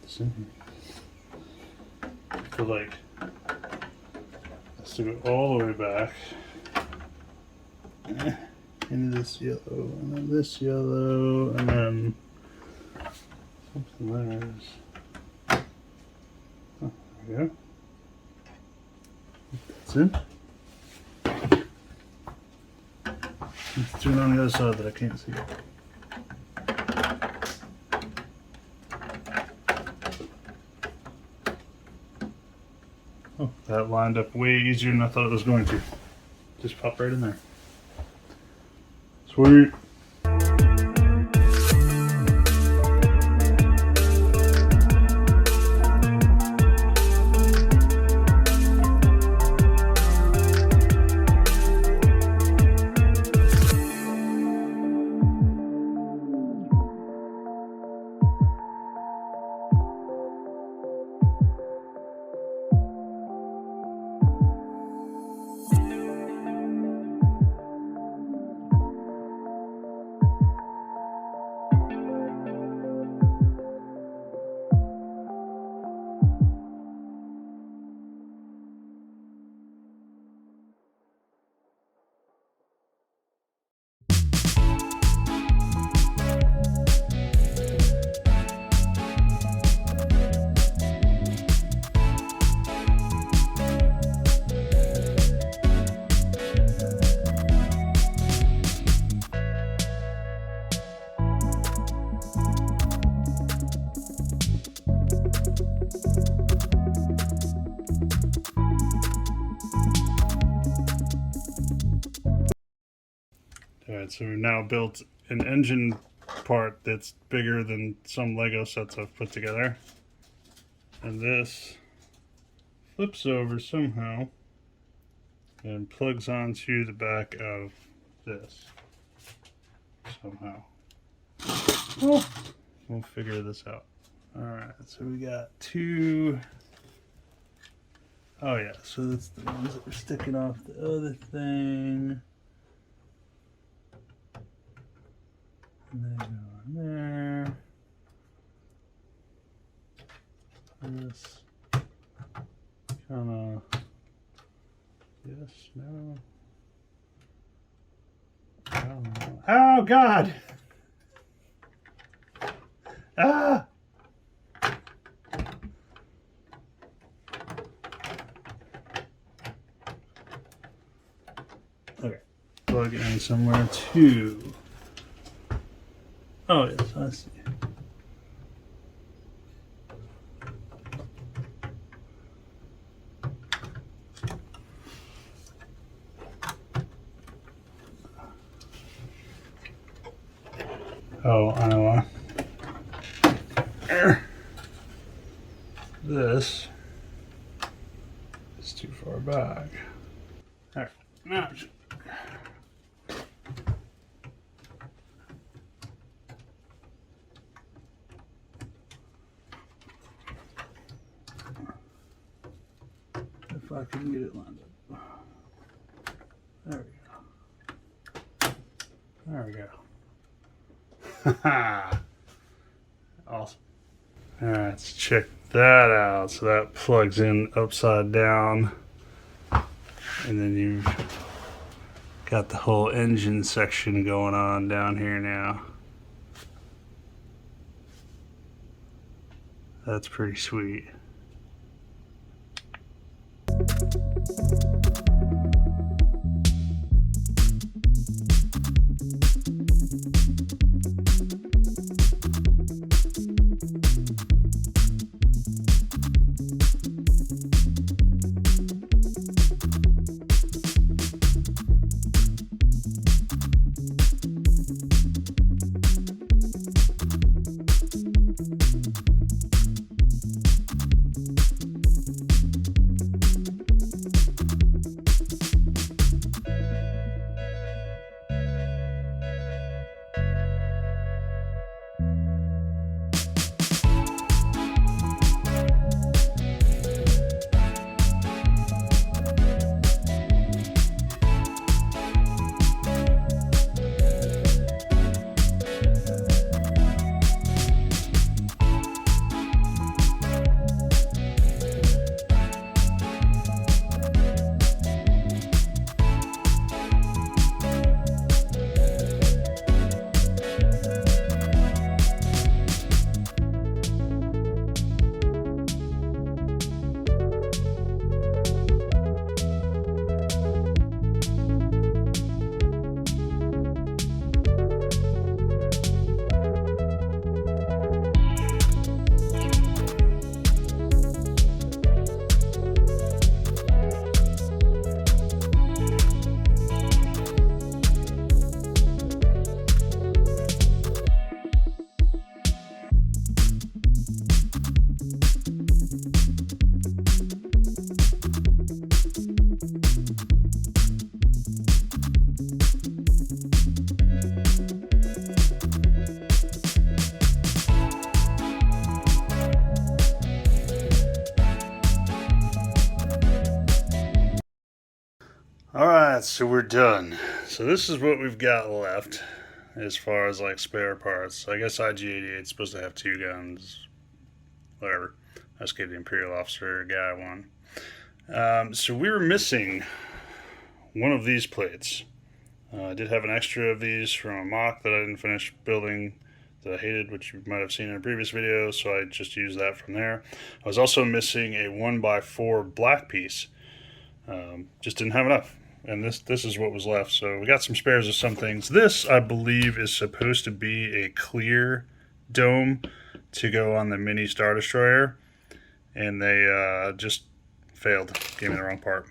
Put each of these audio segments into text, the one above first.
this in here. For like, let's do it all the way back into this yellow, and then this yellow, and then something there is. Oh, there we go. That's it. Let's do it on the other side that I can't see. Oh, that lined up way easier than I thought it was going to. Just pop right in there. Sweet. Alright, so we've now built an engine part that's bigger than some Lego sets I've put together. And this flips over somehow and plugs onto the back of this somehow. Oh, we'll figure this out. Alright, so we got two Oh yeah, so that's the ones that were sticking off the other thing. And they go in there. This kind of, yes, no. Oh God! Ah! Okay, plug it in somewhere too. Oh yes, I see. Oh, I know why. This is too far back. All right, now. If I can get it lined up. There we go. There we go. Awesome. All right, let's check that out. So that plugs in upside down. And then you've got the whole engine section going on down here now. That's pretty sweet. Alright, so we're done. So this is what we've got left as far as like spare parts. I guess IG-88 is supposed to have 2 guns. Whatever. Let's get the Imperial Officer guy one. So we were missing one of these plates. I did have an extra of these from a mock that I didn't finish building that I hated, which you might have seen in a previous video, so I just used that from there. I was also missing a 1x4 black piece. Just didn't have enough. And this is what was left. So we got some spares of some things. This, I believe, is supposed to be a clear dome to go on the mini Star Destroyer. And they just failed. Gave me the wrong part.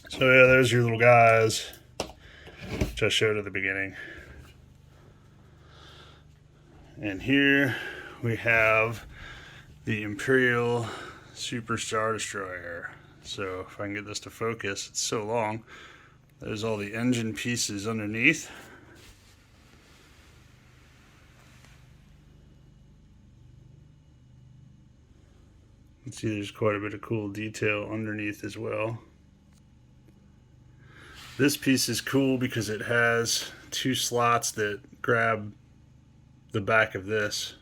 So yeah, there's your little guys, which I showed at the beginning. And here we have the Imperial Super Star Destroyer. So if I can get this to focus, it's so long. There's all the engine pieces underneath. can see there's quite a bit of cool detail underneath as well. This piece is cool because it has two slots that grab the back of this,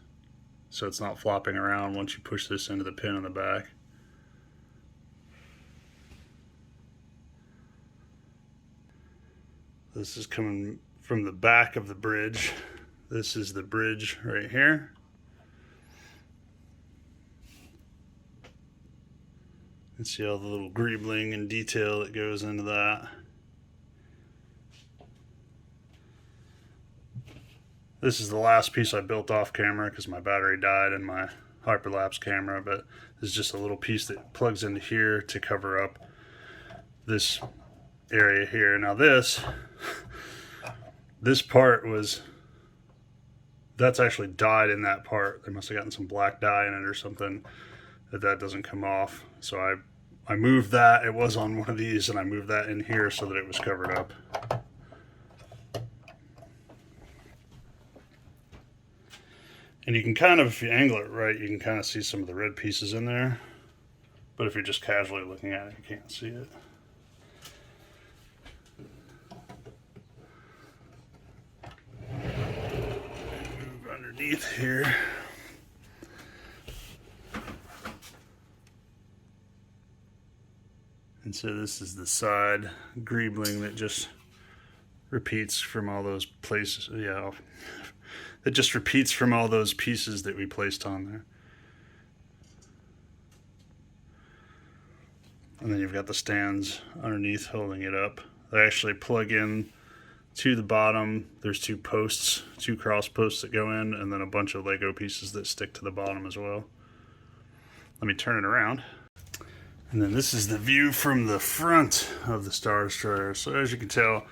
so it's not flopping around once you push this into the pin on the back. This is coming from the back of the bridge. This is the bridge right here. You can see all the little greebling and detail that goes into that. This is the last piece I built off camera because my battery died in my hyperlapse camera, but this is just a little piece that plugs into here to cover up this area here. Now this part that's actually dyed in that part. They must have gotten some black dye in it or something that doesn't come off. So I moved that. It was on one of these, and I moved that in here so that it was covered up. And you can kind of, if you angle it right, you can kind of see some of the red pieces in there. But if you're just casually looking at it, you can't see it. Move underneath here. And so this is the side greebling that just repeats from all those places. Yeah, it just repeats from all those pieces that we placed on there. And then you've got the stands underneath holding it up. They actually plug in to the bottom. There's two posts, two cross posts that go in, and then a bunch of Lego pieces that stick to the bottom as well. Let me turn it around. And then this is the view from the front of the Star Destroyer. So as you can tell,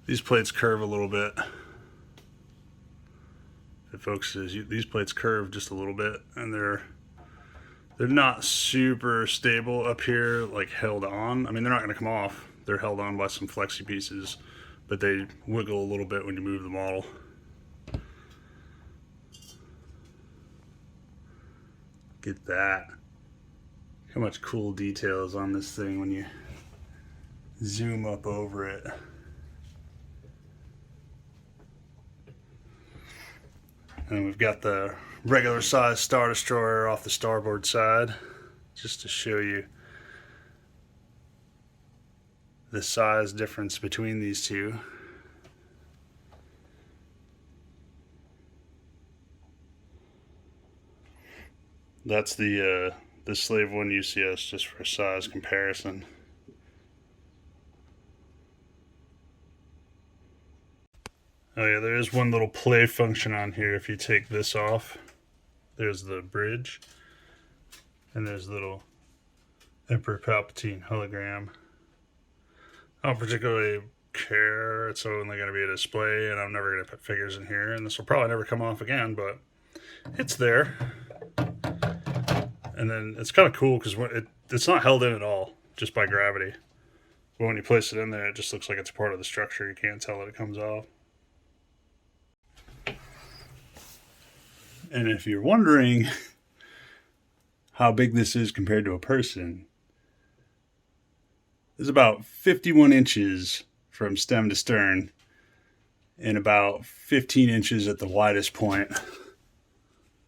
these plates curve a little bit. It focuses, these plates curve just a little bit, and they're not super stable up here, like held on. I mean, they're not going to come off. They're held on by some flexi pieces, but they wiggle a little bit when you move the model. Get that. How much cool detail is on this thing when you zoom up over it. And we've got the regular size Star Destroyer off the starboard side, just to show you the size difference between these two. That's the Slave 1 UCS, just for size comparison. Oh yeah, there is one little play function on here. If you take this off, there's the bridge, and there's the little Emperor Palpatine hologram. I don't particularly care. It's only going to be a display, and I'm never going to put figures in here, and this will probably never come off again, but it's there. And then it's kind of cool because it's not held in at all, just by gravity. But when you place it in there, it just looks like it's part of the structure. You can't tell that it comes off. And if you're wondering how big this is compared to a person, it's about 51 inches from stem to stern and about 15 inches at the widest point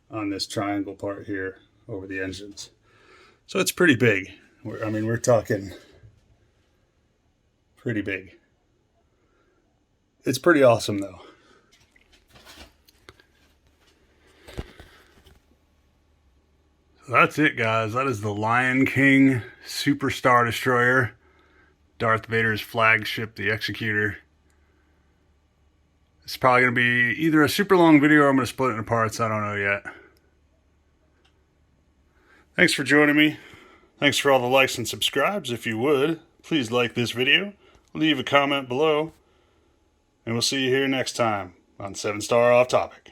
on this triangle part here over the engines. So it's pretty big. We're talking pretty big. It's pretty awesome though. That's it, guys. That is the Lion King Super Star Destroyer, Darth Vader's flagship, the Executor. It's probably going to be either a super long video or I'm going to split it into parts. I don't know yet. Thanks for joining me. Thanks for all the likes and subscribes. If you would, please like this video, leave a comment below, and we'll see you here next time on 7 Star Off Topic.